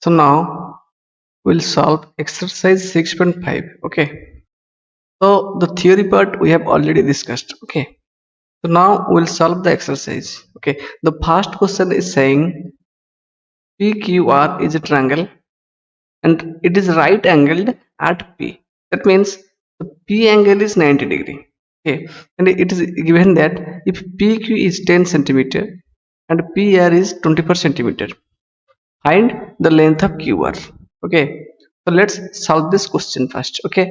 So now we'll solve exercise 6.5. Okay. So the theory part we have already discussed. Okay. So now we'll solve the exercise. Okay. The first question is saying PQR is a triangle and it is right angled at P. That means the P angle is 90 degree. Okay. And it is given that if PQ is 10 centimeter and PR is 24 centimeter, find the length of QR. Okay, so let's solve this question first. Okay,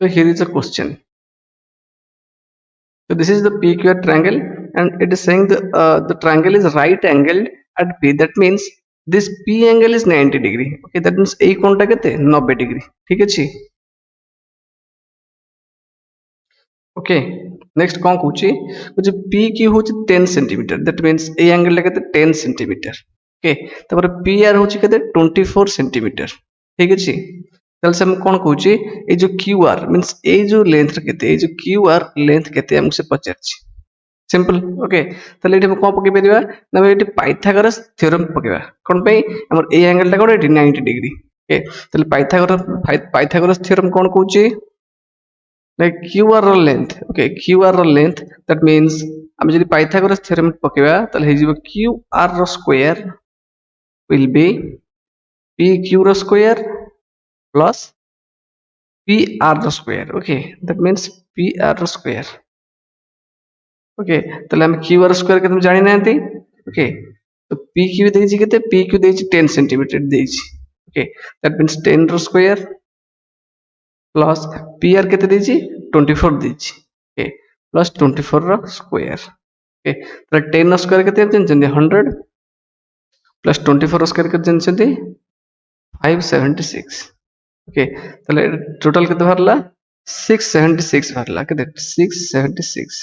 so here is a question. So this is the PQR triangle and it is saying the triangle is right angled at P. That means this P angle is 90 degree. Okay, that means এই কোণটা কেতে 90 degree ঠিক আছে। Okay next कौन Cauchy कुछ P Q होची 10 centimetre that means A angle केते 10 centimetre okay तापर पी आर होची केते 24 सेंटीमीटर ठीक अछि ताले से हम कोन कहूची ए जो क्यू आर मींस ए जो लेंथ केते ए जो क्यू आर लेंथ केते हम से पचारछि सिंपल ओके ताले एठी हम कोन पके परिबा ना एठी पाइथागोरस थ्योरम पकेबा कोन पे हमर ए एंगल टा कोन एठी 90 डिग्री ओके ताले पाइथागोरस थ्योरम कोन कहूची like QR length okay QR length that means আমি যদি পাইথাগোরাস থিওরেম পকেবা তাহলে হই যাব QR square will be PQ square plus PR square okay that means PR square okay তাহলে আমি QR square কেতে জানি নাহান্তি okay তো PQ ଦେଇଛି କେତେ PQ ଦେଇଛି 10 cm ଦେଇଛି okay that means 10 ର square plus PR केते ଦେଇଛି 24 ଦେଇଛି okay plus 24 ର square okay तो 10 ର square केते ଜାଣିଛନ୍ତି 100 plus 24 ର square केते ଜାଣିଛନ୍ତି 576 okay তাহলে total केते बाहरला 676 बाहरला केते 676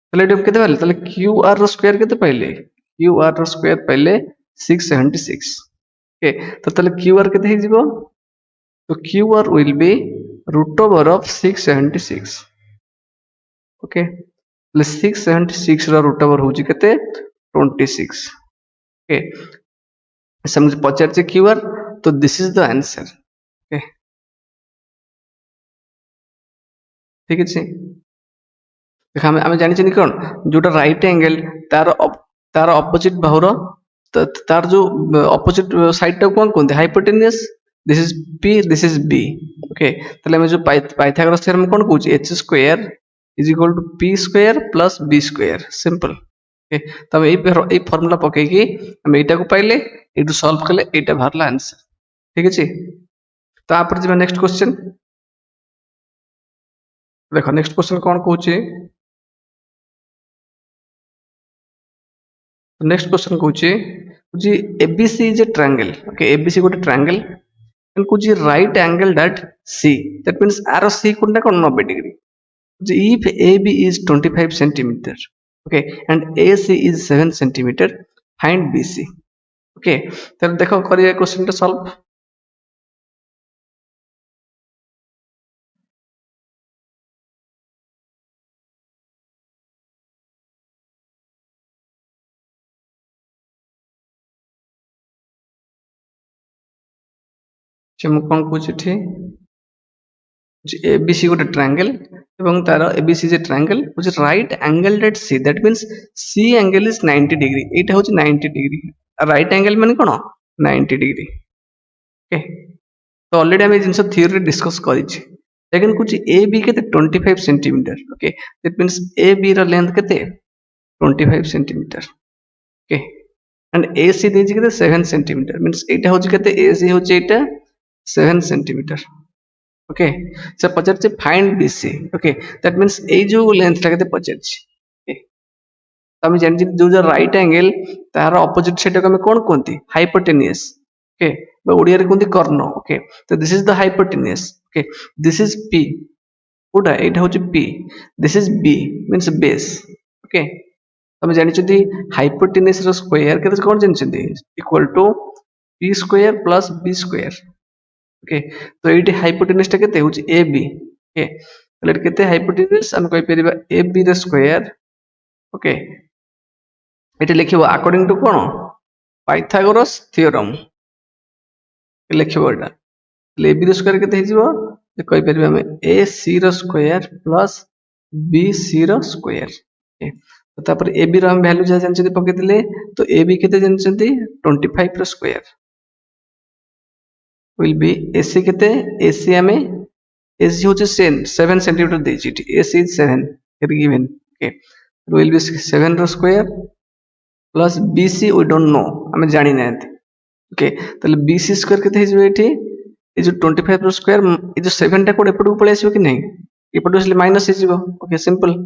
তাহলে এটা কেতে পাইলে তাহলে QR ର square केते पाइले QR ର square पाइले 676 okay तो তাহলে QR केते हे जिवो तो QR will be root over of 676 okay ले 676 रा root over होची केते 26 okay समझ पचार जे QR तो this is the answer okay ठीक अछि देखा हमें जानि छिनि कोन जोटा राइट एंगल तार ऑपोजिट बाहुर तार जो ऑपोजिट साइड टा कोन कोन hypotenuse this is P this is B okay ताले हमें जो पाइथागोरस थ्योरम कोन कहूची h square is equal to p square plus b square simple okay तब ए फार्मूला पके कि हम एटा को पाइले एटू सॉल्व करले एटा बाहरला आंसर ठीक अछि तापर जे नेक्स्ट क्वेश्चन देखो नेक्स्ट क्वेश्चन कोन कहूची नेक्स्ट क्वेश्चन कहूची जी ABC is a triangle okay ABC गोटे ट्रायंगल and कुछ right angled at C that means arrow C कोनटा कोन 90 degree if AB is 25 centimeter okay and AC is 7 centimeter find BC okay तो देखो करिए question टा सॉल्व हम कोन पूछि थी ABC गोटे ट्रायंगल এবং তার ABC যে triangle which is right angled at C that means C angle is 90 degree এইটা হচ্ছে 90 ডিগ্রি আর রাইট অ্যাঙ্গেল মানে কোন 90 ডিগ্রি ওকে তো অলরেডি আমি এই জিনিস থিওরি ডিসকস করিছি সেকেন্ড কুচি AB কেতে 25 centimetre okay that means AB র লেন্থ কেতে 25 সেন্টিমিটার ওকে এন্ড AC ଦେଇଛି কেতে 7 সেন্টিমিটার মিন্স এইটা হচ্ছে কেতে AC হচ্ছে এইটা 7 সেন্টিমিটার ओके से पचार find BC okay that means ए जो लेंथ टा केते पचार ओके तो हम जानि जो जो राइट एंगल तार ऑपोजिट साइड को हम कोन कोंती हाइपोटेन्यूस ओके बा ओडिया रे कोंती कर्ण ओके तो this is the hypotenuse okay this is P ओडा एटा होची P this is B means base okay तो हम जानि छथि हाइपोटेन्यूस रो स्क्वायर केते कोन जानि छथि equal to P square plus B square okay तो एटी हाइपोटेन्यूस टा केते होची AB ओके ताले केते हाइपोटेन्यूस हम कहि परिबा AB द स्क्वायर ओके एटी लिखिबो अकॉर्डिंग टू कोन पाइथागोरस थ्योरम लिखिबो एटा ए बी रो स्क्वायर केते हिजिबो जे कहि परबे हम ए सी रो स्क्वायर प्लस बी सी रो स्क्वायर ओके तो तापर ए बी रो हम वैल्यू जा जानछथि पके दिले तो ए बी केते जानछथि 25 रो स्क्वायर will be AC केते AC हमें AC होचे 7 सेंटीमीटर देछि AC is 7 it given okay it will be 7 रो square plus BC we don't know हमें जानि नांती ओके तले BC स्क्वायर केते हिजबे एठी ए जो 25 रो स्क्वायर ए जो 7 टा कोड एपटू पळे आसीबो कि नै एपटू असले माइनस हिजबो ओके सिंपल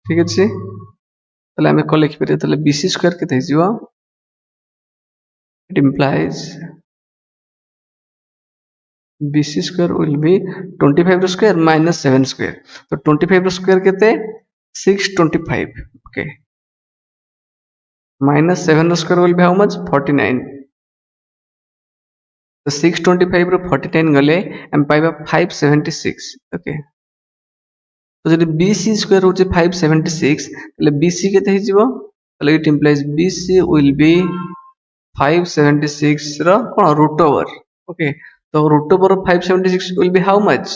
ठीक अछि तले हमें को लिखि परियो तले BC स्क्वायर केते हिजबो it implies BC square will be 25 square minus 7 square. So 25 square केते 625. Okay. Minus 7 square will be how much? 49. So 625 रो 49 गले हम पाइबा 576. Okay. तो जदि BC square होचे 576 तले BC केते हिजिबो तले it implies BC will be 576 रो कोन root over. Okay. So root over of 576 will be how much?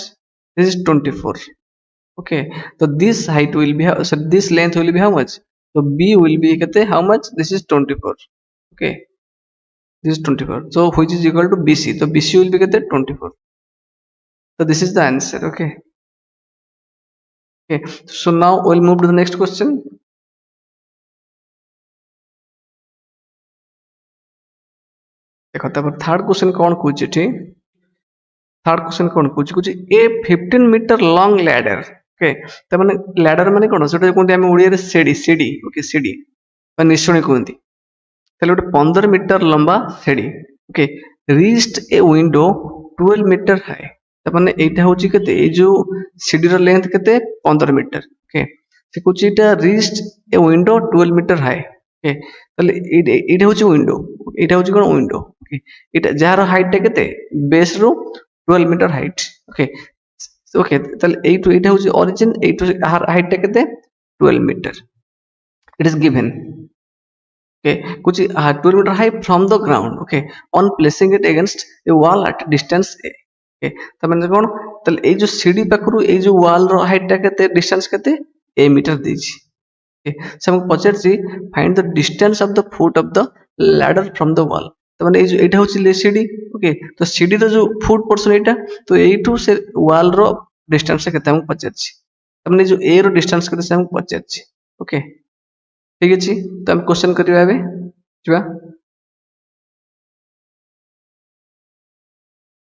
This is 24. Okay. So this height will be so this length will be how much? So B will be how much? This is 24. Okay. This is 24. So which is equal to BC? So BC will be 24. So this is the answer. Okay. Okay. So now we'll move to the next question. देखो तब third question कौन पूछे थी third question कौन पूछे कुछ ए 15 metre long ladder okay त माने लैडर माने कोन सेटा कोनते हम ओडिया रे सीडी सीडी ओके सीडी माने निश्चय कोनती तले गोटे 15 मीटर लंबा सीडी okay reached a window 12 metre high त माने एटा होची केते ए जो सीडी रो लेंथ केते 15 मीटर ओके से कुछ एटा reached a window 12 metre high okay तले एटा होची विंडो एटा होची कोन विंडो ओके एटा जार हाइट टा केते बेस रो 12 मीटर हाइट ओके ओके तले एटा होची ओरिजिन एटा हाइट टा केते 12 metre it is given okay कुछ 12 metre high from the ground okay on placing it against a wall at distance a okay त माने कोन तले ए जो सीडी पाखरु ए जो वॉल रो हाइट टा केते डिस्टेंस केते ए मीटर देछि से हमको पचारछि find the distance of the foot of the ladder from the wall तो माने एटा होछि सीडी ओके तो सीडी रो जो फुट पोर्शन एटा तो एटू से वॉल रो डिस्टेंस से केते हमको पचारछि त माने जो ए रो डिस्टेंस केते से हमको पचारछि ओके ठीक अछि तो हम क्वेश्चन करिवा एबे जिवा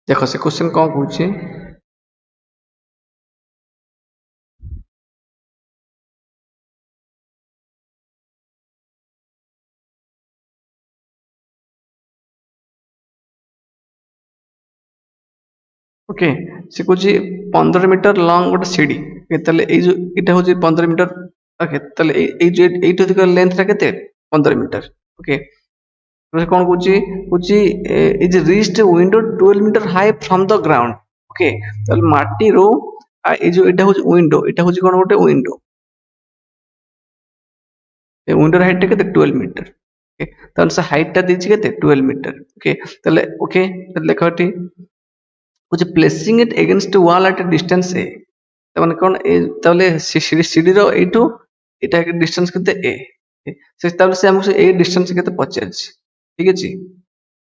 देखो से क्वेश्चन कोन कहूछि ओके से कुछ 15 मीटर लॉन्ग गोटे सीडी तले ए जो एटा होची 15 मीटर ओके तले ए जो एटो दिक लेंथ रा केते 15 मीटर ओके तो कोन कुची is reached window 12 metre high from the ground okay तले माटी रो ए जो एटा होची विंडो एटा होची कोन गोटे विंडो ए विंडो हाइट टा केते 12 मीटर ओके तले से हाइट टा देछि केते 12 मीटर ओके तले लेखटी कुछ placing it against wall at distance a त माने कोन ए तले सीडी रो एटू एटा के डिस्टेंस केते ए से तले से हमसे ए डिस्टेंस केते पचारछि ठीक अछि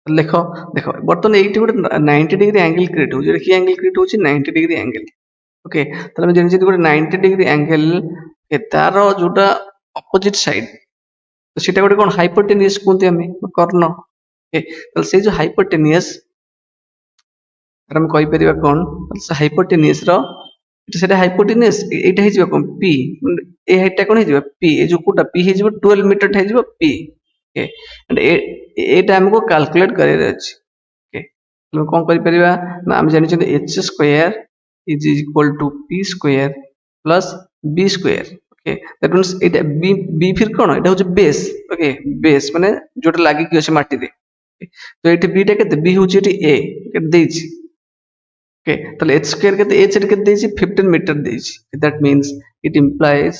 देखो देखो बर्तन एटी गोटे 90 डिग्री एंगल क्रिएट हो जे की एंगल क्रिएट होछि 90 डिग्री एंगल ओके तले हम जेन जे गोटे 90 डिग्री एंगल के तारो जोटा अपोजिट साइड तो सेटा गोटे कोन हाइपोटेनियस कोनते हमें कर्ण ओके तले से जो हाइपोटेनियस हम कहि परिबा कोन हाइपोटेनियस रो सेटा हाइपोटेनियस एटा हे जिवो कोन p ए हाइट कोन हे जिवो p ए जो कोटा p हे जिवो 12 मीटर हे जिवो p ओके एंड एटा हमको कैलकुलेट करे अछि ओके हम कोन करि परिबा ना हम जानि छथि h square is equal to p square plus b square okay that means एटा b फिर कोन एटा होचे बेस ओके बेस माने जोटा लागि कि अछि माटी रे तो एटी b टा केते b होची एटी a केते देछि ओके ताले h स्क्वायर केते h रे केते देछि 15 मीटर देछि that means it implies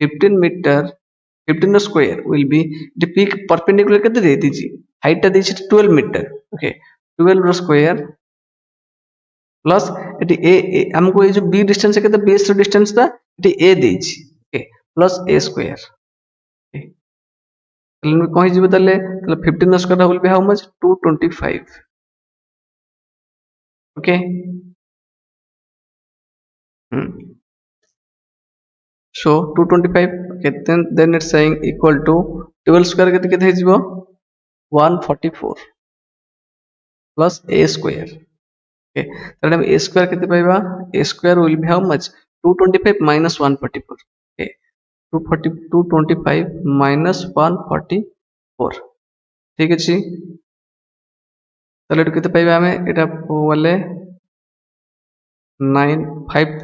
15 metre 15 square will be the peak perpendicular केते दे देछि हाइट ता देछि 12 मीटर ओके 12 रो स्क्वायर प्लस एटी ए हमको ये जो b डिस्टेंस है केते बेस रो डिस्टेंस ता एटी a देछि ओके प्लस a स्क्वायर ताले कहि जिवो ताले 15 square will be how much 225 okay so 225 okay then it's saying equal to 12 square केते हे जिवो 144 plus a square okay then a square केते पाइबा a square will be how much 225 minus 144 okay 225 minus 144 ठीक अछि ताले केते पाइबा हमें एटा बोले 9 5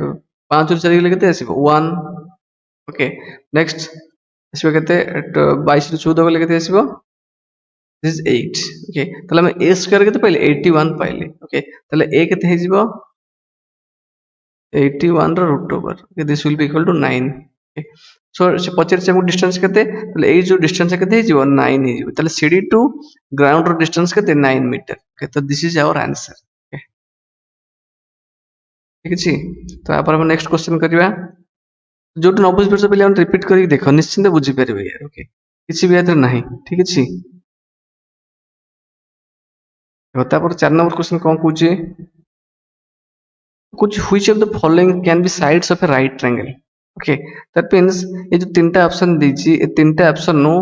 5 ରୁ 4 गेले केते आसीबो 1 ओके नेक्स्ट आसीबो केते 22 ରୁ 14 गेले केते आसीबो दिस 8 ओके ताले हम a स्क्वायर केते पाइले 81 पाइले ओके ताले a केते हे जिवो 81 रो root over okay this will be equal to 9 okay so से पचर से डिस्टेंस केते ताले ए जो डिस्टेंस केते हे जिवो 9 हे जिवो ताले सीडी टू ग्राउंड रो डिस्टेंस केते 9 मीटर ओके तो this is our answer okay ठीक अछि तो आपण हम नेक्स्ट क्वेश्चन करिवा जो 90% पिले हम रिपीट करी देखो निश्चिंत बुझी परिबे यार ओके किछि भी याद नाही ठीक अछि होता पर 4 नंबर क्वेश्चन कोन पूछे कुछ which of the following can be sides of A right triangle okay that means ये जो तीनटा ऑप्शन दीची ए तीनटा ऑप्शन नो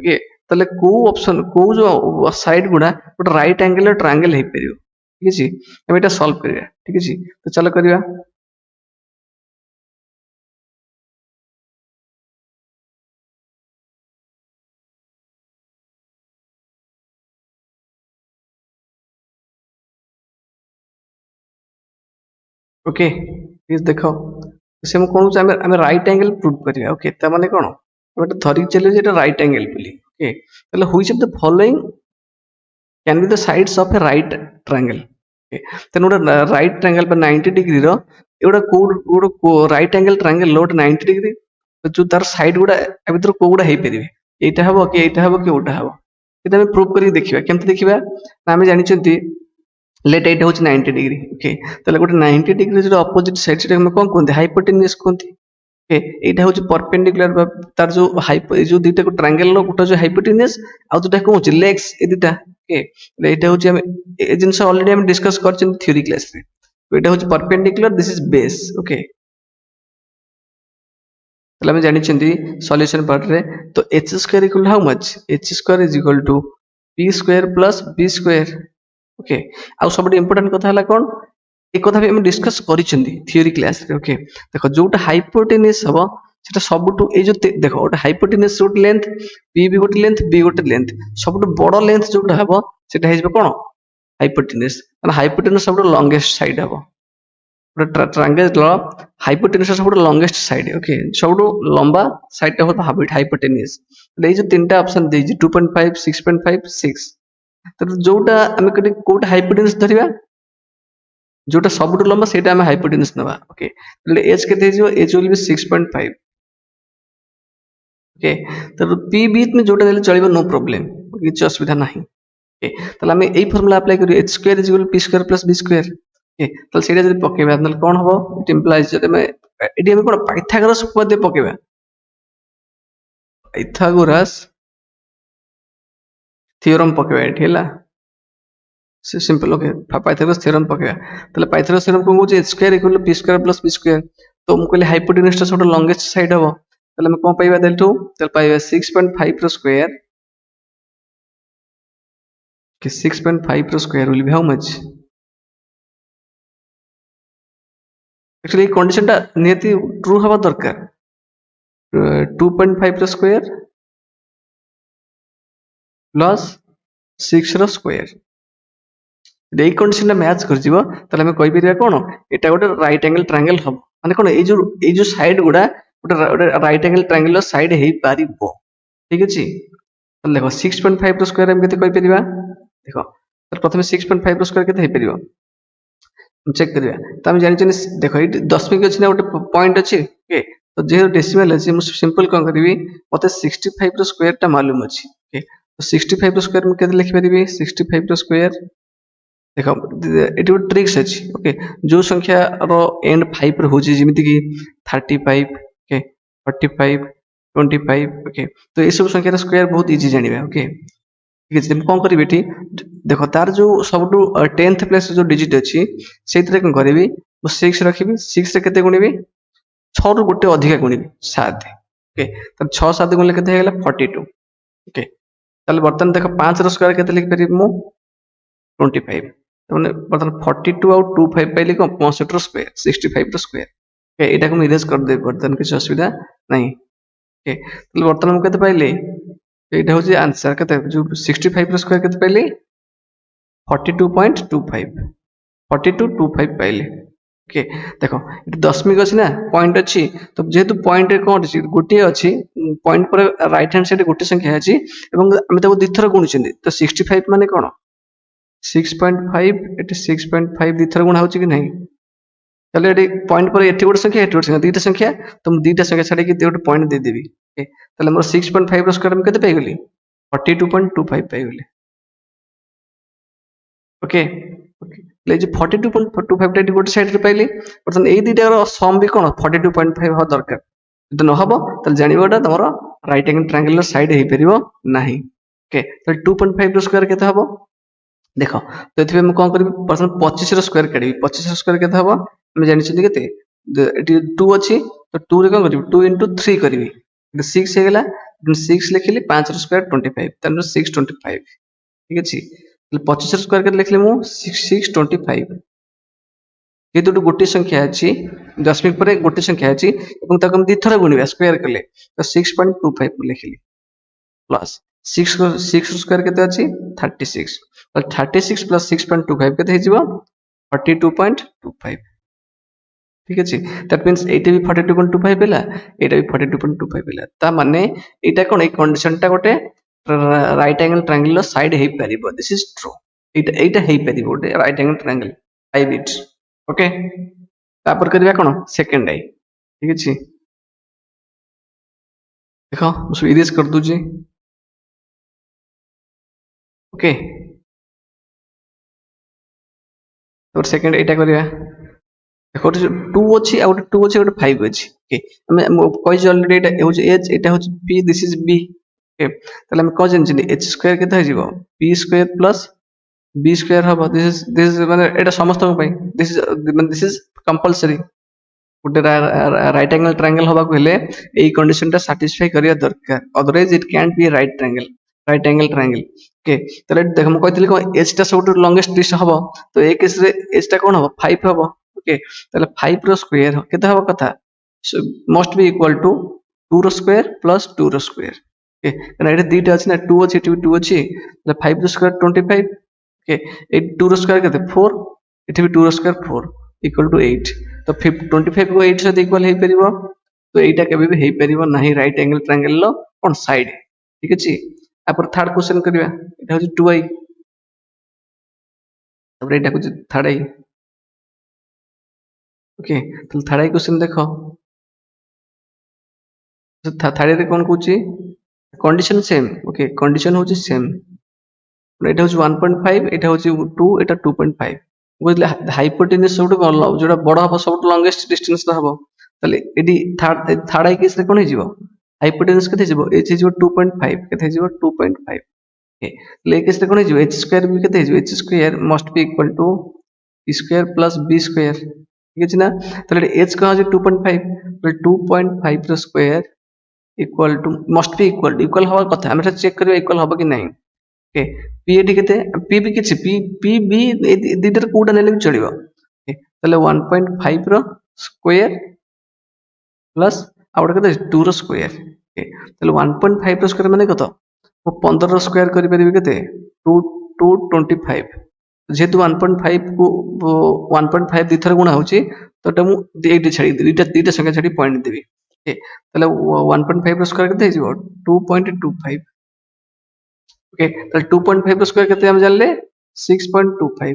ओके तले को ऑप्शन को जो साइड गुडा गोटे राइट एंगल ट्रायंगल हे परियो ठीक अछि हम एटा सॉल्व करिया ठीक अछि तो चलो करिया ओके प्लीज देखो से हम कोन हम राइट एंगल प्रूव करिया ओके त माने कोन हम धरि चले जे राइट एंगल बोली ओके तले which of the following can be the sides of A right triangle okay तने गोटे राइट ट्रायंगल पर 90 डिग्री रो एटा को राइट एंगल ट्रायंगल लोट 90 डिग्री जो तार साइड गुडा ए भीतर को गुडा हे परिबे एटा हबो कि ओटा हबो एटा हम प्रूव करी देखिबा केमते देखिबा ना हम जानि छथि लेट एटा होच 90 डिग्री ओके तले गोटे 90 डिग्री जो अपोजिट साइड से हम कोन कोन हाइपोटेन्यूज कोनथि ओके एटा होच परपेंडिकुलर तार जो जो दुटा को ट्रायंगल लो गोटा जो हाइपोटेन्यूज आ दुटा को होच लेग्स ए दुटा ओके एटा होच हम ए जिंस ऑलरेडी हम डिस्कस करछन थ्योरी क्लास रे एटा होच perpendicular this is base okay तले हम जानि छथि सॉल्यूशन पार्ट रे तो h square equal how much h square is equal to p square plus b square okay आ सब इंपोर्टेंट कथा हला कोन एक कथा भी हम डिस्कस करिसेंती थ्योरी क्लास रे ओके देखो जोटा हाइपोटेन्यूज हबो सेटा सबटू ए जो देखो ओटा हाइपोटेन्यूज रोट लेंथ p भी गोटे लेंथ b गोटे लेंथ सबटू बड़ लेंथ जोटा हबो सेटा हेजबे कोन हाइपोटेन्यूज माने हाइपोटेन्यूज सबटू लॉन्गेस्ट साइड हबो ओटा ट्रायंगल हाइपोटेन्यूज सबटू लॉन्गेस्ट साइड ओके सबटू लंबा साइड टा होता हाइपोटेन्यूज ए जो तीनटा ऑप्शन देजी 2.5 6.5 6 तो जोटा हम कोटा हाइपोटेन्यूज धरिबा जोटा सबटू लंबा सेटा हम हाइपोटेन्यूज नबा ओके ले एज केते जो एज विल बी 6.5 ओके तो p बीच में जोटा देले चलिबो नो प्रॉब्लम किछ असुविधा नाही ओके तले हम एई फार्मूला अप्लाई करियो h square is equal p square plus b square okay तले सेटा जदि पकेबा तले कोन हबो इट इंप्लाइज जदि हम एडी हम कोन पाइथागोरस उपपाद्य पकेबा पाइथागोरस थ्योरम पकेबा एठी हला से सिंपल ओके पाइथागोरस थ्योरम पकेबा तले पाइथागोरस थ्योरम को होचे h square equal to p square plus b square तो हम कहले हाइपोटेन्यूज टा सबटू लॉन्गेस्ट साइड हबो तले हम कोन पाइबा देलटू तले पाइबा 6.5 रो स्क्वायर के 6.5 रो square will be how much actually condition टा नियति ट्रू हवा दरकार 2.5 रो स्क्वायर प्लस 6 रो स्क्वायर ए कंडीशन मैच कर जीवो तले हम कहि परिया कोन एटा गोटे राइट एंगल ट्रायंगल हम माने कोन ए जो साइड गुडा गोटे राइट एंगल ट्रायंगल साइड हे पारिबो ठीक अछि तले देखो 6.5 रो स्क्वायर हम केते कहि परिबा देखो तो प्रथमे 6.5 रो स्क्वायर केते हे परिबो चेक करिया तो हम जानि देखो ये दशमिक अच्छी ना गोटे पॉइंट अच्छी ओके तो जेहेतु डेसिमल अच्छी मुझे सिंपल कौन करी मत 65 स्क्वायर टा मालूम अच्छी ओके तो 65 स्क्वायर में केते लिखि परिबी 65 स्क्वायर देखो ये गोटे ट्रिक्स अच्छी ओके जो संख्या रो एंड 5 रे होची जेमिति कि 35 ओके 45 25 ओके तो ये सब संख्या स्क्वायर बहुत इजी जानिबा ओके ठीक है कौन करी एठी देखो तार जो सबटू 10th प्लेस जो डिजिट अच्छी सेतिरे कौन करिवि मु 6 रखिबि 6 रे केते गुणिबि 6 रु गोटे अधिका गुणिबि 7 ओके तो 6 7 गुणिले केते हेगला 42 ओके ताले बर्तन देखो 5 रो स्क्वायर केते लिखि परिबि मु 25 तो माने बर्तन 42 आउ 25 पाइली को 65 रो स्क्वायर 65 रो स्क्वायर ओके एटा को इरेज कर दे बर्तन किछ असुविधा नहीं ओके ताले बर्तन हम केते पाइले एटा होची आंसर केते जो 65 रो स्क्वायर केते पाइले 42.25 4225 पाइले ओके देखो ये दशमिक अच्छी ना पॉइंट अच्छी तो जेहेतु पॉइंट कौन अच्छी गोटे अच्छी पॉइंट पर राइट हैंड साइड गोटे संख्या अच्छी एवं आम ताको दिथर गुणुचंदी तो 65 माने कौन 6.5 एटी 6.5 दिथर गुणा होची कि नहीं चलो ये पॉइंट पर एटी गोटे संख्या एटी गोटे संख्या दीटा संख्या तो मुझे दीटा संख्या छाड़ी गोटे पॉइंट दे देबी ओके ताले मोर 6.5 रो स्क्वायर में केते पाइगली 42.25 पाइगली ओके ओके ले जे 42.25 टा गोटे साइड रे पाइली बर्तन एई दुइटा रो सम भी कोन 42.5 हो दरकार जदि न हबो त जानिबोटा तमरो राइट एंगल ट्रायंगल रो साइड हे परिबो नाही ओके त 2.5 रो स्क्वायर केते हबो देखो तो एथि हम कोन करबी बर्तन 25 रो स्क्वायर काढबी 25 रो स्क्वायर केते हबो हम जानि छथि केते एटी 2 अछि तो 2 रे कोन करबी 2 into 3 करबी 6 हे गेला 6 लिखिली 5 रो स्क्वायर 25 तन 625 ठीक अछि 25 स्क्वायर के लिखले मु 625 ये तो गोटे संख्या अछि दशमिक पर गोटे संख्या अछि एवं ताको हम दिथर गुणिबा स्क्वायर करले तो 6.25 लिखिली प्लस 6 स्क्वायर केते अछि 36 और 36 प्लस 6.25 केते हिजिबो 42.25 ठीक अछि दैट मींस एटा भी 42.25 पेला एटा भी 42.25 पेला ता माने एटा कोन ए कंडीशन टा गोटे राइट एंगल ट्रायंगल साइड हे परिबो दिस इज ट्रू एटा हे परिबो गोटे right angle triangle 5 bit okay तापर करबा कोन सेकंड आई ठीक अछि देखो मु इरेज कर दूजी ओके और सेकंड एटा करबा देखो 2 अछि आ 2 अछि 5 अछि ओके हम कहि जे ऑलरेडी एटा हो एच एटा हो p this is b okay ताले हम कह जन h स्क्वायर केते हिजिबो p square plus b square हबो दिस इज माने एटा समस्त पई दिस इज कंपलसरी गोटे राइट एंगल ट्रायंगल हबा को हेले एई कंडीशन टा सैटिस्फाई करिया दरकार otherwise it cantt B right angle triangle okay तले देख हम कहतिली को एच टा सबटु लॉन्गेस्ट डिस्टेंस हबो तो ए केस रे एच टा कोन हबो 5 हबो ओके तले 5 रो स्क्वायर केते हबो कथा मस्ट बी इक्वल टू 2 रो स्क्वायर प्लस 2 रो स्क्वायर ओके कना एटा दीटा अछि ना 2 अछि 2 अछि तले 5 रो स्क्वायर 25 ओके 2 रो स्क्वायर केते 4 एठी भी 2 रो स्क्वायर 4 इक्वल टू 8 तो 25 को 8 से इक्वल हे परिबो तो एटा केबे भी हे परिबो नाही राइट एंगल ट्रायंगल लो कोन साइड ठीक अछि आपर थर्ड क्वेश्चन करबा एटा हो 2i तब एटा को थर्ड आई ओके तो थर्ड आई क्वेश्चन देखो थर्ड रे कोन कहूची कंडीशन सेम ओके कंडीशन होची सेम एटा होची 1.5 एटा होची 2 एटा 2.5 बुझले हाइपोटेन्यूज सबटु जोटा बड़ हबो सबटु लॉन्गेस्ट डिस्टेंस हबो तले एडी थर्ड आई केस रे कोन हिजिबो हाइपोटेन्यूज केते हिजिबो h हिजिबो 2.5 केते हिजिबो 2.5 ओके ले केस रे कोन हिजिबो h स्क्वायर भी केते हिजिबो h square must be equal to p square plus b square ठीक अछि ना तले h कहा जे 2.5 तो 2.5 रो square equal to must be equal हवा कथा हम चेक करबा इक्वल हबो कि नहीं ओके p एटी केते p भी किछि p b दीटर कोडा नेले भी चलिबो ओके तले 1.5 रो स्क्वायर प्लस आउट केते 2 रो स्क्वायर ओके तले 1.5 रो स्क्वायर माने कत मो 15 रो स्क्वायर करि परिबि केते 2 25 जेतु 1.5 को 1.5 दिथर गुणा होची तो टा मु एटी छाडी दीटा संख्या छाडी पॉइंट देबी ओके तले 1.5 रो स्क्वायर केते हिजिबो 2.25 ओके तो 2.5 स्क्वायर केते हम जानले 6.25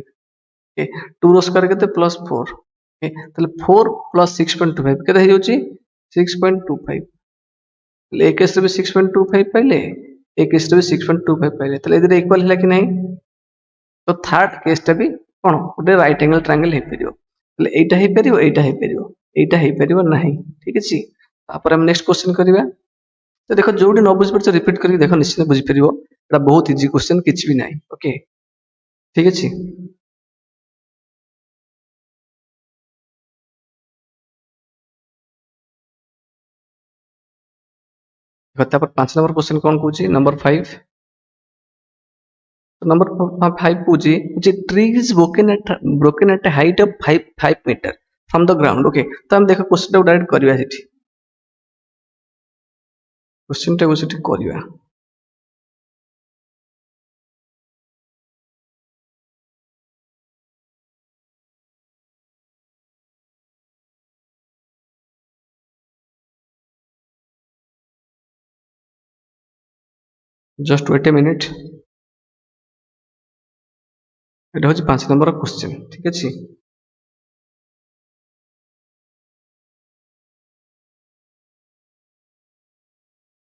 ओके 2 रो स्क्वायर केते +4 ओके ताले 4 + 6.25 केते हे जाउची 6.25 ताले ए केस रे भी 6.25 पाइले ए केस रे भी 6.25 पाइले ताले एदिरे इक्वल हैला कि नहीं तो थर्ड केसटा भी कोन गोटे राइट एंगल ट्रायंगल हे परियो ताले एटा हे परियो एटा हे परियो नाही ठीक अछि तापर हम नेक्स्ट क्वेश्चन करिवा तो देखो जोडी न बुझ परछ रिपीट करके देखो निश्चित बुझ परियो एटा बहुत इजी क्वेश्चन किछ भी नाही ओके ठीक अछि तापर 5 नंबर क्वेश्चन कोन कहूची नंबर 5 नंबर 5 पूछी tree is broken at a height of 5 meter from the ground okay तो हम देखो क्वेश्चन टाको डायरेक्ट करबा सेठी क्वेश्चन टाको सेठी करबा जस्ट वेट ए मिनिट एटा होची 5 नंबर क्वेश्चन ठीक अछि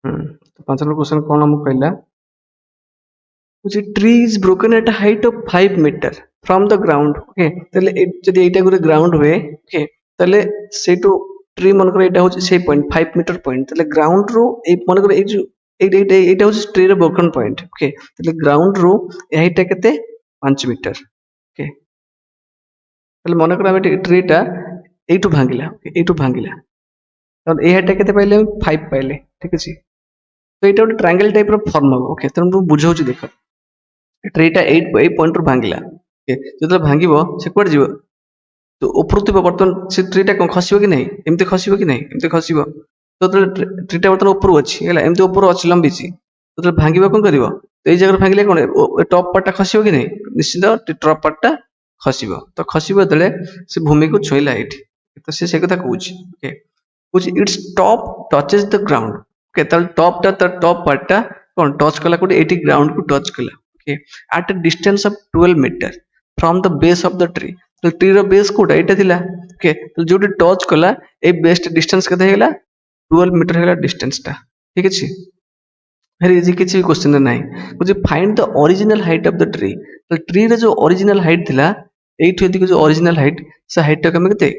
तो 5 नंबर क्वेश्चन कोन हम कहला which a tree is broken at a height of 5 meter from the ground okay তাহলে যদি এইটা করে গ্রাউন্ড হয়ে ওকে তাহলে সেটু ট্রি মনে করে এটা হচ্ছে সেই পয়েন্ট 5 মিটার পয়েন্ট তাহলে গ্রাউন্ড রু এই মনে করে এই যে এইটা হচ্ছে ট্রি র ব্রোকেন পয়েন্ট ওকে তাহলে গ্রাউন্ড রু এই হাইটটা কেতে 5 মিটার ওকে তাহলে মনে করে আমি ট্রিটা এইটু ভাঙিলা এইটু ভাঙিলা তাহলে এই হাইটটা কেতে পাইলে আমি 5 পাইলে ঠিক আছে তো এটা ଗୋଟେ ট্রায়াঙ্গেল টাইপ ର ফর্ম হবে ওকে ତେଣୁ ମୁଁ ବୁଝାଉଛି ଦେଖ ट्रीटा 8 पॉइंट ରୁ ଭାଙ୍ଗିଲା ଓକେ ଯେତେବେଳେ ଭାଙ୍ଗିବ ସେ କୁଆଡେ ଯିବ ତ ଉପରୁ ଥିବ ବର୍ତ୍ତମାନ ସେ ଟ୍ରିଟା କଣ ଖସିବ କି ନାହିଁ ଏମିତି ଖସିବ କି ନାହିଁ ଏମିତି ଖସିବ ତ ଯେତେବେଳେ ଟ୍ରିଟା ବର୍ତ୍ତମାନ ଉପରୁ ଅଛି ହେଲା ଏମିତି ଉପରୁ ଅଛି ଲମ୍ବିଛି ଯେତେବେଳେ ଭାଙ୍ଗିବ କଣ କରିବ ତ ଏଇ ଜାଗାରେ ଭାଙ୍ଗିଲେ କଣ ଟପ୍ ପାର୍ଟଟା ଖସିବ କି ନାହିଁ ନିଶ୍ଚିତ ଟପ୍ ପାର୍ଟଟା ଖସିବ ତ ଖସିବ ଯେତେବେଳେ ସେ ଭୂମିକୁ ଛୁଇଁଲା ଏଇଠି ତ ସେ କଥା କହୁଛି ଓକେ କହୁଛି it's top touches the ground okay ତାହେଲେ ଟପ୍ ପାର୍ଟଟା କଣ ଟଚ୍ କଲା କୋଉଠି ଏଇଠି ଗ୍ରାଉଣ୍ଡକୁ ଟଚ୍ କଲା okay at a distance of 12 meter from the base of the tree तो ट्री रो बेस कोटा एटा थिला ओके तो जोटी टच कला ए बेस्ट डिस्टेंस केते हेला 12 मीटर हेला डिस्टेंस ता ठीक अछि वेरी इजी किछि भी क्वेश्चन नाही मुझे find the original height of the tree तो ट्री रे जो ओरिजिनल हाइट थिला एठी यदि जो ओरिजिनल हाइट से हाइट ता कमे केते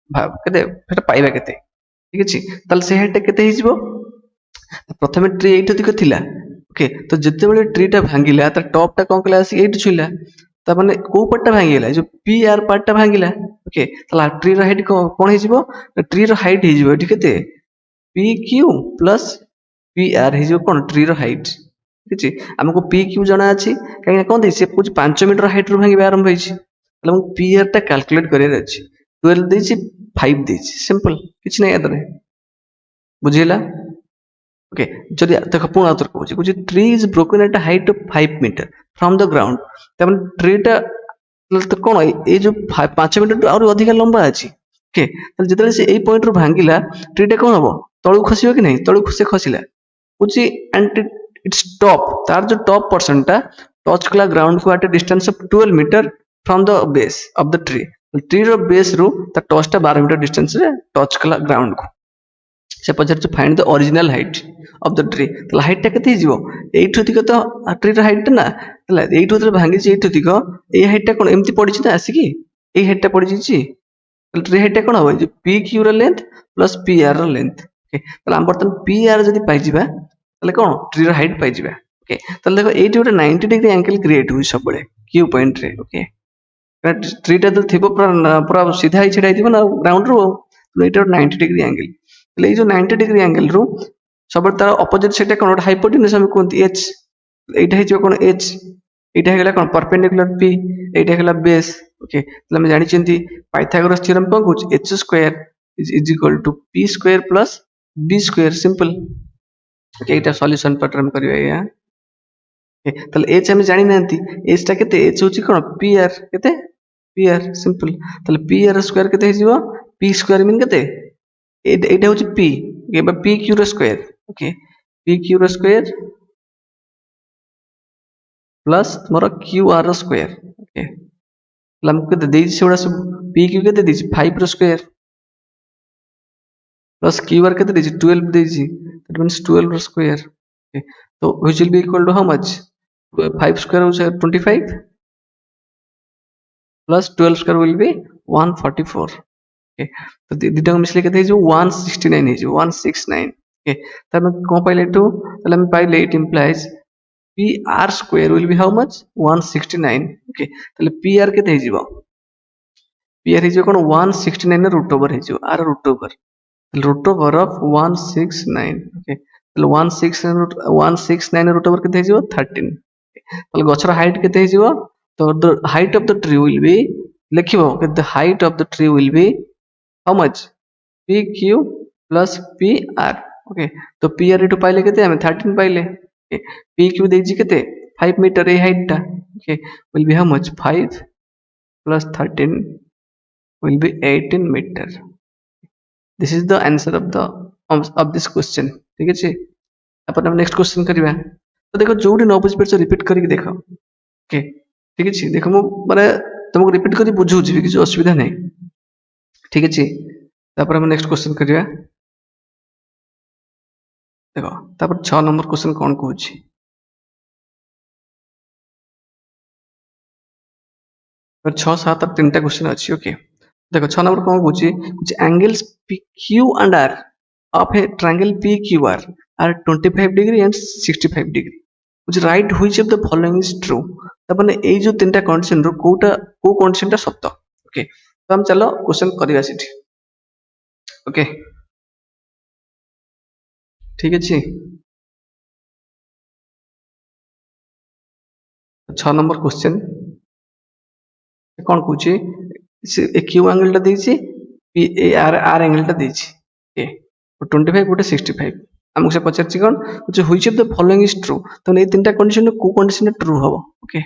केते फेटा पाइबा केते ठीक अछि तल से हाइट केते हि जिवो प्रथमे ट्री एठी अधिक थिला ओके तो जिते बेले ट्रीटा भांगिला त टॉप टा कोन कला आसी एठी छुइला त माने को पार्ट टा भांगिला जो पी आर पार्ट टा भांगिला ओके तला ट्री रो हाइट कोन हे जिवो ट्री रो हाइट हे जिवो एठी केते P Q plus P R हे जिवो कोन ट्री रो हाइट ठीक अछि हमको पी क्यू जाना अछि काहे कोन दे से कुछ 5 मीटर हाइट रो भांगिबा आरंभ होइछि तले हम पी आर टा कैलकुलेट करियर अछि 12 देछि 5 देछि सिंपल किछ नै याद रे बुझिला ओके जदि देखो पुनः उत्तर कहूँ कुछ tree is broken at height of 5 metre from the ground तमन ट्रीटा तो कोन ए जो 5 मीटर टू और अधिक लंबा अछि ओके तले जतले से ए पॉइंट रो भांगिला ट्रीटा कोन हबो तळु खसियो कि नहीं तळु से खसिला कुछ एंड इट्स टॉप तार जो टॉप पोर्शन टा टच कला ग्राउंड को at a distance of 12 metre from the base of the tree tree रो बेस रो ता टच टा 12 मीटर डिस्टेंस रे टच कला ग्राउंड को से पचार find the original height of the tree तो हाइट टा केते हिजिवो एठु अधिक तो ट्री र हाइट ना तला एठु तो भांगी छि एठु अधिक ए हाइट टा कोन एम्ति पड़ी छि ना आसी कि ए हाइट टा पड़ी छि ट्री हाइट टा कोन हो J P Q raw length plus P are raw length okay तला हम बर्तन पी आर जदी पाइ जिबा तले कोन ट्री र हाइट पाइ जिबा ओके तले देखो एठी गोटे 90 डिग्री एंगल क्रिएट हुई सब बळे क्यू पॉइंट रे ओके ट्री टा तो थिबो पूरा सीधा ही छिडाई दिबो ना ग्राउंड रो एटा 90 डिग्री एंगल तले ए जो 90 डिग्री एंगल रो सब तार ऑपोजिट सेटा कोन हाइपोटेन्यूज हम कोन एच एटा हे जो कोन एच एटा हेला कोन परपेंडिकुलर पी एटा हेला बेस ओके तले हम जानि चंती पाइथागोरस थ्योरम कोन कुछ h square is equal to p square plus b square simple okay एटा सॉल्यूशन पैटर्न हम करबा या ओके तले h हम जानि नांती h टा केते h होची कोन p r केते p r सिंपल तले p r स्क्वायर केते हे जिवो p स्क्वायर मीन केते एटा होची p ओके p q रो स्क्वायर ओके पी क्यू रो स्क्वायर प्लस तुम्हारा क्यू आर रो स्क्वायर ओके हमको केते देइछि सेगुडा सब p q केते देइछि 5 रो स्क्वायर प्लस q r केते देइछि 12 देइछि दैट मींस 12 रो स्क्वायर ओके तो which will be equal to how much 5 square होछ 25 plus 12 square will be 144 okay तो दिटा मिसले केते हे जो 169 हे जो 169 ओके त हम कोन पाइले टू तले हम पाइले it implies PR square will be how much 169 okay তাহলে PR কেতে ହେଇଯିବ PR ହେଇଯିବ কোন 169 ର root over ହେଇଯିବ r root over of 169 okay ତାହଲେ 169 ର root over କେତେ ହେଇଯିବ 13 ତାହଲେ ଗଛର ହାଇଟ୍ କେତେ ହେଇଯିବ ତ the height of the tree will be ଲେଖିବ the height of the tree will be how much PQ plus PR okay तो PR एटू पाइले केते हम 13 पाइले okay PQ देइछि केते 5 मीटर ए हाइट टा okay will be how much 5 plus 13 will be 18 meter this is the answer of this question ठीक अछि अपन हम नेक्स्ट क्वेश्चन करिबा तो देखो जोडी न बुझ परछ रिपीट करिक देखो ओके ठीक अछि देखो मो माने तुमको रिपीट करी बुझौछि किछ असुविधा नै ठीक अछि तापर हम नेक्स्ट क्वेश्चन करिबा देखो तापर 6 नंबर क्वेश्चन कोन कहूछि 6 7 और 3टा क्वेश्चन अछि ओके देखो 6 नंबर कोन कहूछि कुछ angles PQ and R of a triangle PQR are 25 degree and 65 degree which right which of the following is true तबने एई जो 3टा कंडीशन रो को कंडीशन टा सत्य ओके तो हम चलो क्वेश्चन करिवा सिटी ओके ठीक अछि 6 नंबर क्वेश्चन कोन कहूछि से ए क्यू एंगल टा देछि पी ए आर एंगल टा देछि ए 25 गोटे 65 हमको से पचारछि कोन कुछ which of the following is true तो ए तीनटा कंडीशन को कंडीशन ट्रू हबो ओके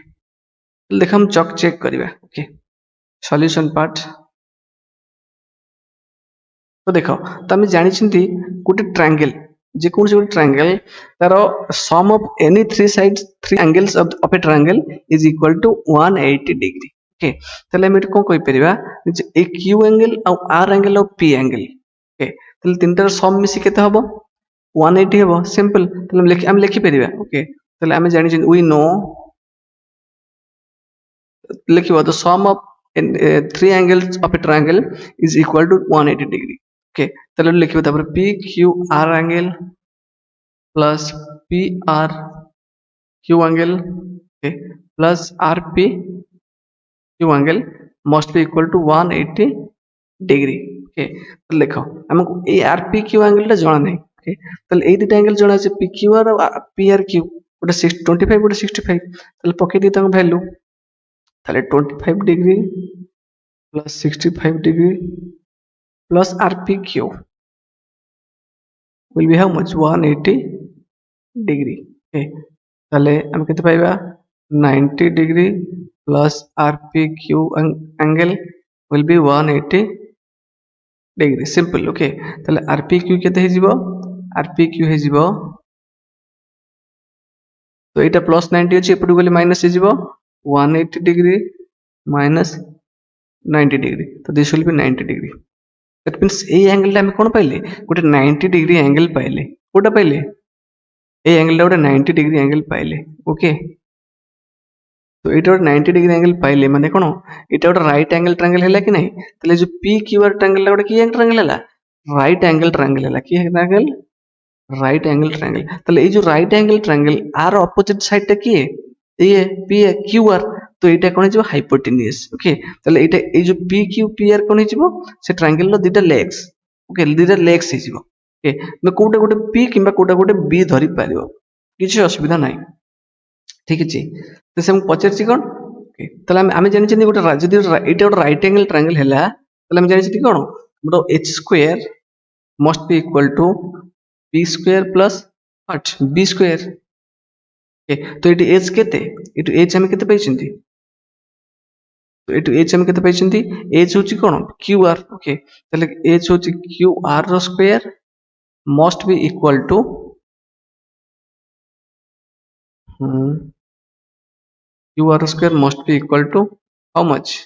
देख हम चेक करिवा ओके सॉल्यूशन पार्ट तो देखो तो हम जानि छिंती गोटे ट्रायंगल जे कोन से गोटे ट्रायंगल तारो sum of any three sides three angles of a triangle is equal to 180 degree okay तले हम कोन कहि परिबा ए क्यू एंगल और आर एंगल और पी एंगल ओके तले तीनटार सम मिसी केते हबो 180 हबो सिंपल तले हम लिखि परिबा ओके तले हम जानि छिन वी नो लिखिबो the sum of three angles of a triangle is equal to 180 degree okay तले लिखिबो तापर PQR angle plus PRQ angle okay plus RPQ angle must be equal to 180 degree okay तो लिखो हमको ए RPQ angle टा जणा नै okay तले ए दुटा एंगल जणा छै PQR और PRQ गोटे 25 गोटे 65 तले पके दी ताको वैल्यू ताले 25 degree plus 65 degree plus RPQ will be how much 180 degree okay ताले हम केते पाइबा 90 degree plus RPQ angle will be 180 degree simple okay ताले RPQ केते हे जिवो RPQ हे जिवो तो एटा plus 90 अछि एपटु गले माइनस हे जिवो 180 degree minus 90 degree तो this will be 90 degree that means A angle टा हम कोन पाइले गोटे 90 डिग्री एंगल पाइले कोटा पाइले ए एंगल टा गोटे 90 डिग्री एंगल पाइले ओके तो एटा गोटे 90 डिग्री एंगल पाइले माने कोन एटा गोटे राइट एंगल ट्रायंगल हैला कि नै तले जो पी क्यू आर ट्रायंगल टा गोटे की एंगल ट्रायंगल हैला राइट एंगल ट्रायंगल हैला की ट्रायंगल राइट एंगल ट्रायंगल तले ए जो राइट एंगल ट्रायंगल आर ऑपोजिट साइड टा की है ए पी क्यू आर तो एटा कोन हिजो हाइपोटेन्यूज ओके तले एटा ए जो पी क्यू पी आर कोन हिजो से ट्रायंगल रो दुटा लेग्स ओके दुटा लेग्स हिजो ओके न कोटा गोटे पी किबा कोटा गोटे बी धरि पारिबो किछि असुविधा नै ठीक अछि तो से हम पचरछि कोन ओके तले हम जानि छिन गोटे जदि एटा गोटे राइट एंगल ट्रायंगल हैला तले हम जानि छिन कोन हमरो h square must be equal to p square plus 8 b square okay तो एटी h केते एटी h हम केते पाइछंती तो एटू h हम केते पाइछंती h होची कोन qr ओके तले h होची qr रो square must be equal to qr square must be equal to how much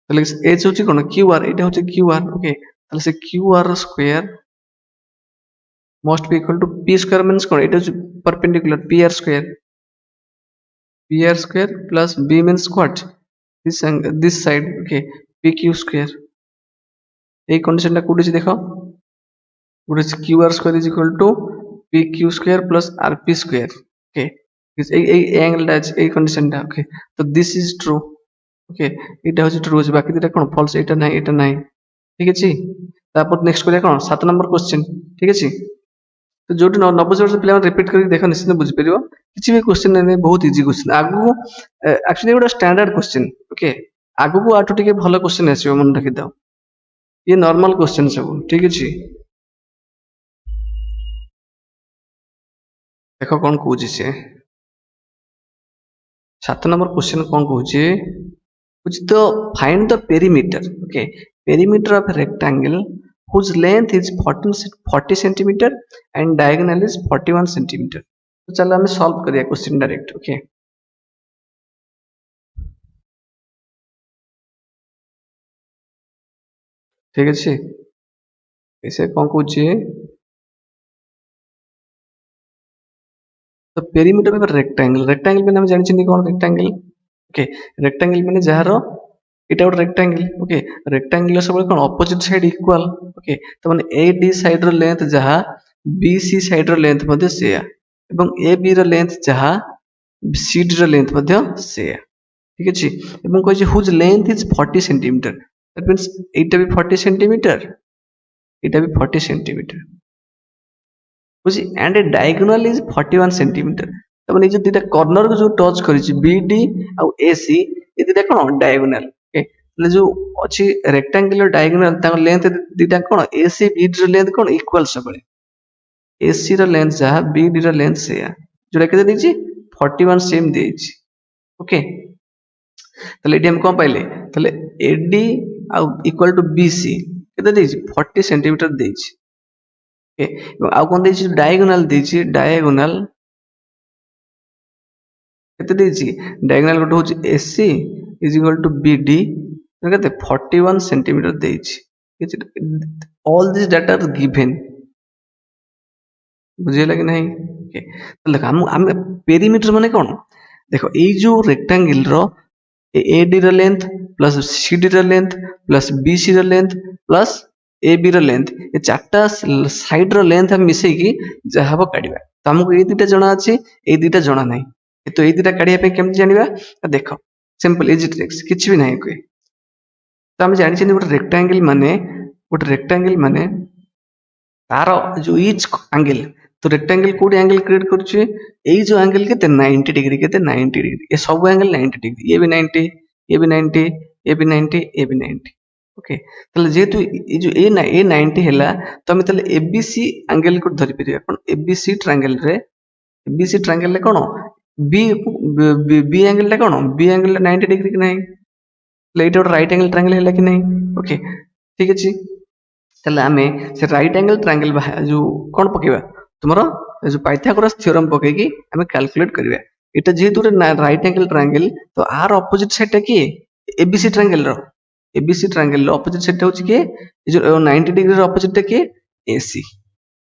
তাহলে h হচ্ছে কোন qr, এটা হচ্ছে qr। ওকে, তাহলে সে qr square must be equal to p square means কোন, এটা হচ্ছে perpendicular pr square, pr square plus b means what, this angle this side, okay, pq square। এই কন্ডিশনটা কোড হচ্ছে দেখো, কোড হচ্ছে qr square is equal to pq square plus rp square। ওকে, এই অ্যাঙ্গেলটা আছে এই কন্ডিশনটা। ওকে, তো দিস ইজ ট্রু। ওকে, এটা হচ্ছে ট্রু আছে, বাকি দুটা কোন ফলস, এটা নাই এটা নাই। ঠিক আছে, তারপর নেক্সট করিয়া কোন 7 নম্বর क्वेश्चन। ঠিক আছে, তো ଯୋଉଠି 90% ପିଲାମାନେ ରିପିଟ୍ କରିକି ଦେଖ ନିଶ୍ଚିତ ବୁଝିପାରିବ। କିଛି ବି କ୍ୱେଶ୍ଚିନ୍ ନାହିଁ, ବହୁତ ଇଜି କ୍ୱେଶ୍ଚିନ୍। ଆଗକୁ ଆକ୍ଚୁଆଲି ଗୋଟେ ଷ୍ଟାଣ୍ଡାର୍ଡ କ୍ୱେଶ୍ଚିନ୍। ଓକେ, ଆଗକୁ ଆଠୁ ଟିକେ ଭଲ କ୍ୱେଶ୍ଚିନ୍ ଆସିବ, ମନେ ରଖିଥାଅ। ଇଏ ନର୍ମାଲ କ୍ୱେଶ୍ଚିନ୍ ସବୁ। ଠିକ ଅଛି, ଦେଖ କଣ କହୁଛି ସେ 7 নম্বর क्वेश्चन କଣ କହୁଛି, କହୁଛି ତ find the perimeter। Okay, perimeter of a rectangle whose length is 40 centimeter and diagonal is 41 centimeter। तो चलो हमें सॉल्व करिए क्वेश्चन डायरेक्ट। ओके, ठीक अच्छे, ऐसे कौन कौन तो पेरीमीटर पेपर रेक्टांगल, रेक्टांगल में हम जानि कौन रेक्टांगल। ओके, रेक्टांगल माने जहार एटा गोटे रेक्टांगल। ओके, रेक्टांगल सब कौन अपोजिट साइड इक्वल। ओके, तो माने ए डी साइड रो लेंथ जहा बी सी साइड रो लेंथ मध्ये सेया, एवं ए बी रो लेंथ जहा सी डी रो लेंथ मध्ये सेया। ठीक अछि, एवं कहै छै whose length is 40 centimetre, that means एटा भी 40 सेंटीमीटर, एटा भी 40 सेंटीमीटर बुझी, and a diagonal is 41 centimetre. तो माने जो दुटा कॉर्नर को जो टच करिछि बीडी आ एसी, ए दुटा कोन डायगोनल। ओके, ले जो अछि रेक्टेंगुलर डायगोनल ता लेंथ दुटा कोन एसी बीडी रो लेंथ कोन इक्वल सबले, एसी रो लेंथ जहा बीडी रो लेंथ सेया, जोटा केते देछि 41 सेम देछि। ओके, তাহলে এটি আমি কোন পাইলে, তাহলে এডি আর ইকুয়াল টু বিসি কেতে দেইছি 40 সেন্টিমিটার দেইছি। ওকে, এবং ଆଉ কোন ଦେଇଛି ডায়াগোনাল ଦେଇଛି, ডায়াগোনাল କେତେ ଦେଇଛି, ডায়াগোনাল ଗୋଟେ ହଉଛି AC is equal to BD କେତେ 41 ସେଣ୍ଟିମିଟର ଦେଇଛି। All this data are given, ବୁଝିହେଲା କି ନାହିଁ। ଓକେ, ତାହେଲେ ଦେଖ ଆମେ ପେରିମିଟର ମାନେ କଣ, ଦେଖ ଏଇ ଯୋଉ ରେକ୍ଟାଙ୍ଗଲ ର एडी ର लेंथ प्लस सीडी ର लेंथ प्लस बीसी ର लेंथ प्लस एबी ର लेंथ, ए चारटा साइड ର लेंथ हम मिसै की जहां हबो काढिबा। तो हमको ए दुटा जणा अछि, ए दुटा जणा नाही, तो ए दुटा काढिया पे केमति जानिबा, देखो सिंपल इजी ट्रिक्स, किछि भी नाही कोइ। तो हम जानि छिन गोटे रेक्टेंगल माने तार जो इच एंगल, तो रेक्टेंगल कोड एंगल क्रिएट करछे, एई जो एंगल केते 90 डिग्री, केते 90 डिग्री, ए सब एंगल 90 डिग्री, ये भी 90, ये भी 90, ये भी 90, ये भी 90। ओके, तले जेतु ए जो ए 90 हैला, तो हम तले एबीसी एंगल को धरि परिया कोन, एबीसी ट्रायंगल रे कोन बी बी एंगल रे कोन, बी एंगल 90 डिग्री कि नहीं, एटा राइट एंगल ट्रायंगल हैला कि नहीं। ओके, ठीक अछि, ताले आमे से राइट एंगल ट्रायंगल जो कोन पकेबा, तुमरो जो पाइथागोरस थ्योरम पकेकी आमे कैलकुलेट करबा। एटा जेहेतु राइट एंगल ट्रायंगल, तो आर ऑपोजिट साइड टा की एबीसी ट्रायंगल रो, एबीसी ट्रायंगल रो ऑपोजिट साइड टा होची के जो 90 डिग्री रो ऑपोजिट टा के एसी,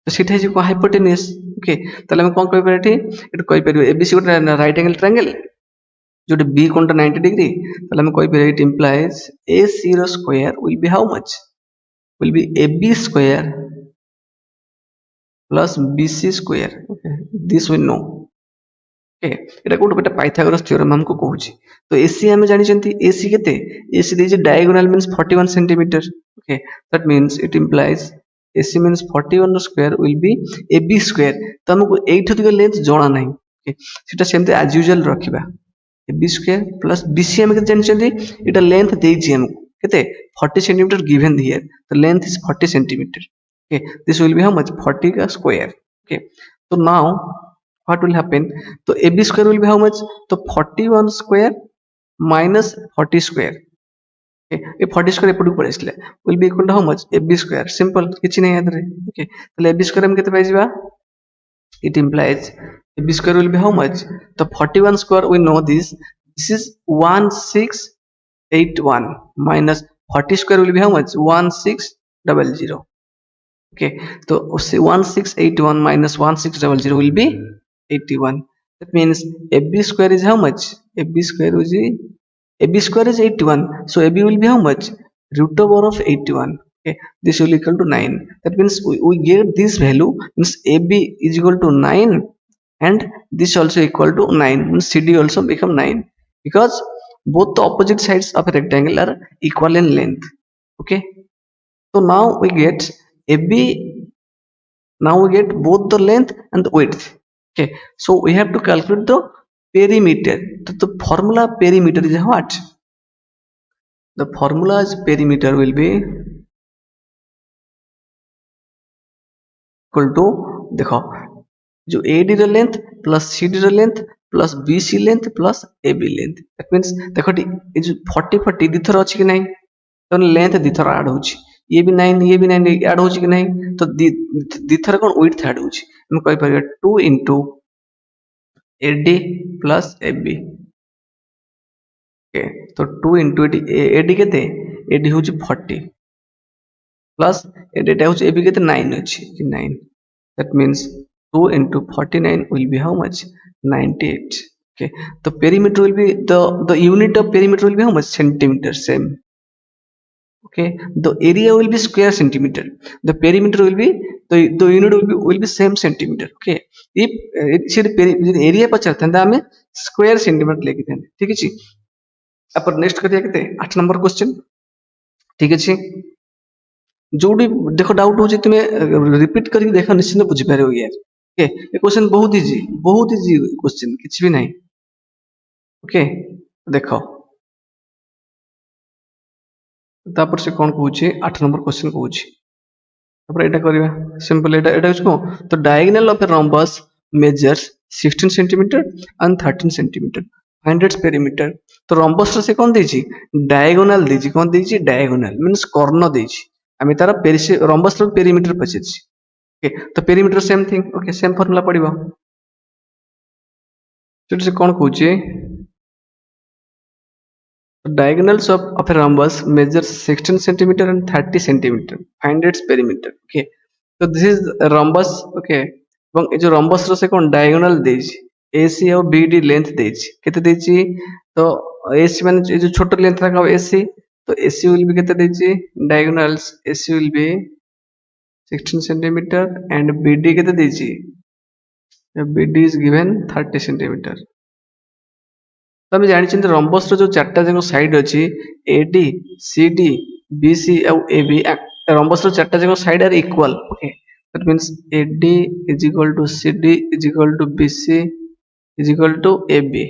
तो सेटा जे को हाइपोटेन्यूस। ओके, ताले हम कोन कहि परथि, एटा कहि परबे एबीसी गोटे राइट एंगल ट्रायंगल जोटे बी कोनटा 90 डिग्री, ताले हम कहि परबे इट इंप्लाइज एसी रो square will be how much, will be AB square plus BC square। Okay, this we know। Okay, এটা কোড বেটা পাইথাগোরাস থিওরেম हमको कहूची। तो AC हमें जानि चंती, AC केते, AC देजी diagonal means 41 centimeter। Okay, that means it implies AC means 41 square will be AB square। तो हमको 8 अधिक लेंथ जणा नाही। Okay, सेटा सेमते as usual रखिबा, AB square plus BC हमें केते जानि चंती, एटा लेंथ देजी हमको केते 40 centimeter given here, the length is 40 centimeter। Okay, this will be how much, 40 square। Okay, so now what will happen, so AB square will be how much, so 41 square minus 40 square। Okay, ये 40 square एपटू पड़े इसलिए will be equal to how much, AB square, simple, किछि नहीं याद रहे। Okay, तो AB square हम केते पाइ जिबा, it implies AB square will be how much, so 41 square we know this is 16 1681 minus 40 square will be how much? 1600. Okay, so 1681 minus 1600 will be 81. That means AB square is how much? AB square is 81. So AB will be how much? Root over of 81. Okay, this will equal to 9. That means we get this value, means AB is equal to 9 and this also equal to 9, means CD also become 9 because both the opposite sides of a rectangle are equal in length. Okay, so now we get AB. Now we get both the length and the width. Okay, so we have to calculate the perimeter. So the formula perimeter is what? The formula is perimeter will be equal to, देखो जो AD ର length plus CD ର length plus BC length plus AB length. That means देखो ये जो 40 40 ଦି ଥର ଅଛି କି ନାହିଁ, तो length ଦି ଥର add होଉଛି, ये भी 9 ये भी 9 add होଉଛି कि नहीं, तो ଦି ଥର कौन width add होଉଛି, हम कहि परिबा 2 into AD plus AB. Okay, तो 2 into AD केते, AD होଉଛି 40 plus AD टा होଉଛି AB केते 9 अछि कि 9. That means 2 into 49 will be how much? 98. Okay, the perimeter will be the unit of perimeter will be how much? Centimeter, same. Okay, the area will be square centimeter, the perimeter will be the unit will be same centimeter. Okay, if area पचारते हमें square centimeter लेके थे, ठीक है जी. अपन next करिया केते 8 number question. ठीक अछि, जोडी देखो डाउट हो तुम रिपीट करके देखो निश्चित बुझी पारे यार. ओके, ये क्वेश्चन बहुत इजी क्वेश्चन, किछ भी नहीं. ओके, देखो तापर से कौन कहूची 8 नंबर क्वेश्चन कहूची. तापर एटा करबा सिंपल, एटा को तो diagonal of A rhombus measures 16 cm and 13 cm, find its perimeter. तो rhombus से कौन देची, डायगोनल देची, कौन देची, डायगोनल मींस कर्ण देची, आमे तारा rhombus रो पेरीमीटर पछिछि. ओके, तो perimeter same thing. Okay, same formula पड़िबो. से कौन कहूची diagonals of a rhombus measures 16 cm and 30 cm, find its perimeter. Okay, so this is a rhombus. Okay, এবং এই যে rhombus ର ସେ କଣ diagonal ଦେଇଛି, AC ଆଉ BD length ଦେଇଛି, କେତେ ଦେଇଛି, ତ AC ମାନେ ଏ ଯୋଉ ଛୋଟ length ରା କଣ AC, ତ AC will be କେତେ ଦେଇଛି, diagonals AC will be 16 cm and BD କେତେ ଦେଇଛି, BD is given 30 cm. तो आम जानी rhombus रो जो चारटा जक साइड अच्छी AD CD BC और AB, rhombus रो चारटा जक side are equal. Okay, that means AD is equal to CD is equal to BC is equal to AB.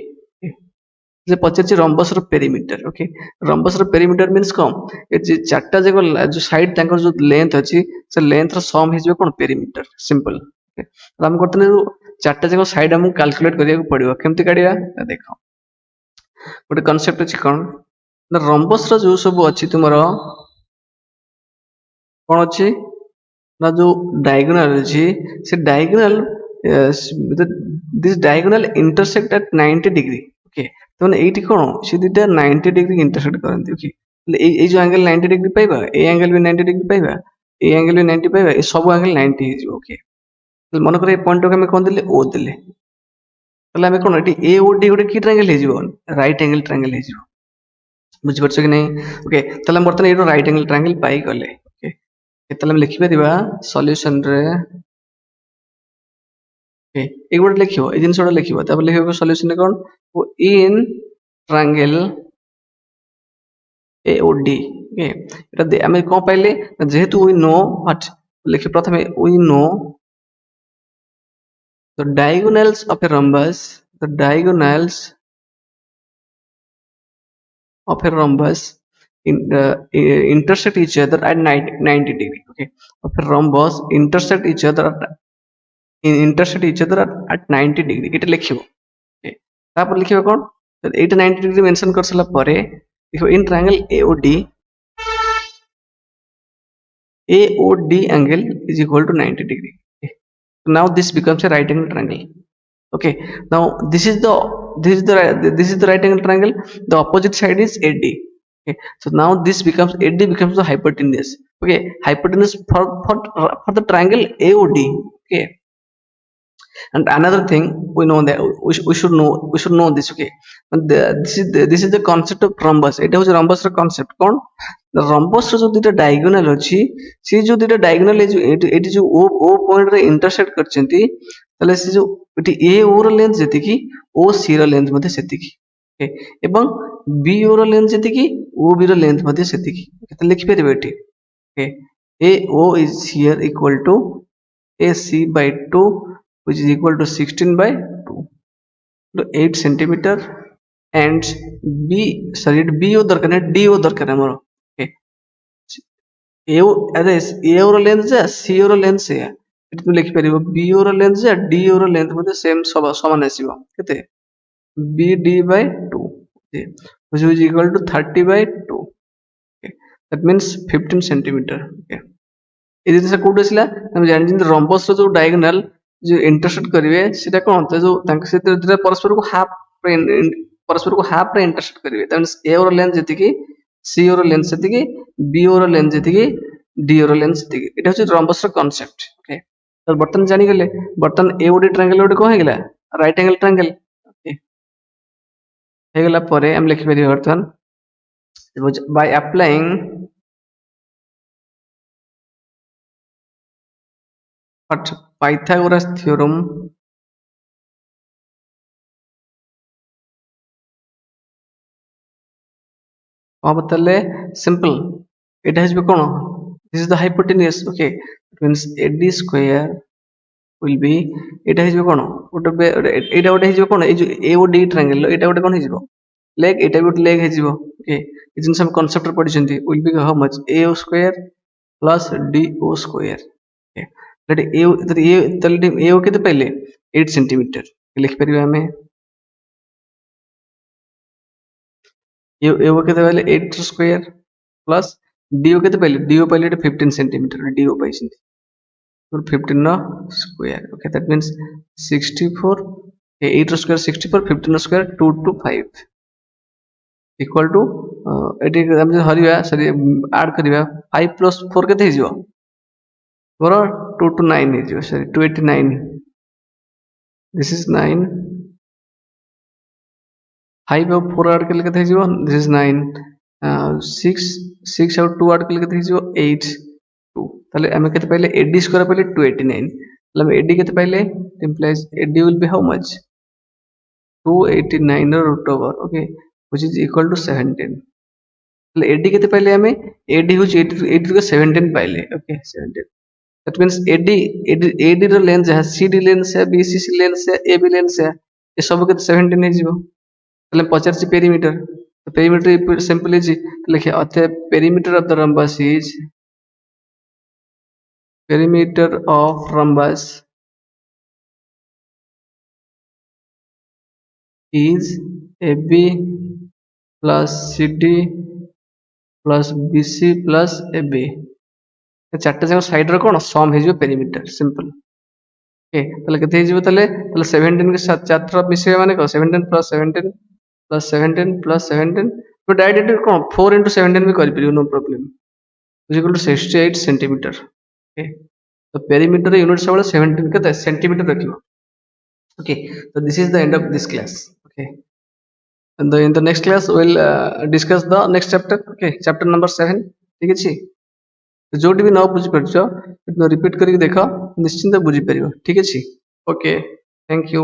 जे पचार rhombus रो पेरीमीटर. ओके, rhombus रो पेरीमीटर मींस कौन, ये चारटा जक जो साइड तांकर जो लेंथ अच्छी से लेंथ रो सम हिजबे कोन पेरीमीटर. सिंपल. ओके, तो हम करतने चारटा जक साइड हम कैलकुलेट करिया को पड़िबो. केमति काढिया देखो, गोटे कनसेप्ट अछि कोन ना, rhombus रो जो सब अछि तुमरो कोन अछि ना, जो डायगोनल अछि से diagonal this diagonal intersect at 90 degree. Okay, तो माने एठी कोन से दिटा 90 डिग्री इंटरसेक्ट करंती. ओके, ए जो एंगल 90 डिग्री पाइबा, ए एंगल भी 90 डिग्री पाइबा, ए एंगल भी 90 पाइबा, ए सब एंगल 90 हे जो. ओके, तो मन करे पॉइंट को हम कोन देले ओ देले, तले हम कोन एठी ए ओ डी गोटे की ट्रायंगल हे जिवो, राइट एंगल ट्रायंगल हे जिवो. बुझि परछ कि नहीं. ओके, तले हम बर्तन एठो राइट एंगल ट्रायंगल पाई गले. ओके, तले हम लिखि परिबा सॉल्यूशन रे. ओके, एक बार लिखियो ए जिनसोडा लिखियो, तब लिखियो सॉल्यूशन रे कोन, इन ट्रायंगल AOD. ओके, एटा दे हम कोन पाइले, जेहेतु वी नो व्हाट, लिखि प्रथमे we know the diagonals of a rhombus, the diagonals of a rhombus intersect each other at 90 degree. Okay, of a rhombus intersect each other at 90 degree. এটা লিখিব. ওকে, তারপর লিখিব কোন, এইটা 90 ডিগ্রি মেনশন করছলা পরে লিখিব in triangle AOD angle is equal to 90 degree. Okay, so now this becomes a right angle triangle. Okay, now this is the right angle triangle, the opposite side is AD. Okay, so now this becomes AD becomes the hypotenuse. Okay, hypotenuse for the triangle AOD. Okay, and another thing we know that we should know this. Okay, and this is the concept of rhombus. এটা হচ্ছে rhombus ର concept কোন rhombus ର ଯୋଉ ଦୁଇଟା diagonal ଅଛି ସେ ଯୋଉ ଦୁଇଟା diagonal ଏଠି ଯୋଉ O point ରେ intersect କରିଛନ୍ତି ତାହେଲେ ସେ ଯୋଉ ଏଠି AO ର length ଯେତିକି OC ର length ମଧ୍ୟ ସେତିକି okay ଏବଂ BO ର length ଯେତିକି OB ର length ମଧ୍ୟ ସେତିକି କେତେ ଲେଖିପାରିବେ ଏଠି okay AO is here equal to AC by 2 which is equal to 16 by 2 to 8 centimeter and B sorry BO दरकार है DO दरकार है हमारा okay AO अरे AO ର length जा CO ର length से ଏଠି ତୁ ଲେଖିପାରିବ BO ର length जा DO ର length ମଧ୍ୟ same ସମାନ ଆସିବ କେତେ BD by 2 okay which is equal to 30 by 2 okay that means 15 centimeter okay এই জিনিসটা কোড আসলা আমি জানি রম্বস র जो डायगोनल जो इंटरसेक्ट करिवे सेटा कोन त जो तांक से दुटा परस्पर को हाफ रे इंटरसेक्ट करिवे दैट मींस ए और लेंथ जति की सी और लेंथ जति की बी और लेंथ जति की डी और लेंथ जति की एटा होचे रम्बस र कांसेप्ट ओके तो बर्तन जानि गेले बर्तन एओडी ट्रायंगल ओडी को हे गेला राइट एंगल ट्रायंगल ओके हे गेला परे हम लिखि परिबे बर्तन बाय अप्लाइंग Pythagoras theorem बताले simple it has become this is the hypotenuse okay it means AD square will be it has become गोटे एटा गोटे हे कोन ए जो AOD triangle एटा गोटे कोन हे जिवो leg एटा गोटे leg हे जिवो okay ए जिन सब concept पढि छथि will be how much AO square plus DO square okay that AO तले AO केते पहिले 8 cm लिख परिबे हमें AO केते पहिले 8 square plus DO केते पहिले DO पहिले 15 cm DO पाइछिन 15 square okay that means 64 8 square 64 15 square 2 to 5 equal to eighty हम जे हरिया सरी ऐड करिया 5 plus 4 केते हिजो मोर 2 to 9 हिजो सरी 289 this is 9 5 और 4 ऐड करले केते हिजो this is 9 6 और 2 ऐड करले केते हिजो 8 2 ताले हम केते पहिले AD स्क्वायर पहिले 289 ताले हम AD केते पहिले implies AD will be how much 289 root over okay which is equal to 17 ताले AD केते पहिले हमें AD होची 80 को 17 पाइले okay 17 that means AD रो लेंथ है CD लेंथ है BCC लेंथ है AB लेंथ है ये सब के 17 हे जीवो ताले पचार सी पेरीमीटर तो पेरीमीटर सिंपल इज लिखे अतः perimeter of the rhombus is perimeter of rhombus is AB plus CD plus BC plus AB चारटा जाक साइड रो कोन सम हे जो पेरीमीटर सिंपल ओके ताले केते हे जो ताले 17 के साथ चार तरफ मिसेबे माने को 17 plus 17 plus 17 plus 17 तो डायरेक्ट कोन 4 into 17 भी कर परियो no problem is equal to 68 centimeter okay so perimeter unit सबले 17 केते सेंटीमीटर रखियो okay so this is the end of this class okay and in the next class we'll discuss the next chapter okay chapter number 7 ठीक अछि जोटी भी न बुझी परछो repeat करके देखो निश्चिंत बुझी परियो ठीक अछि ओके थैंक यू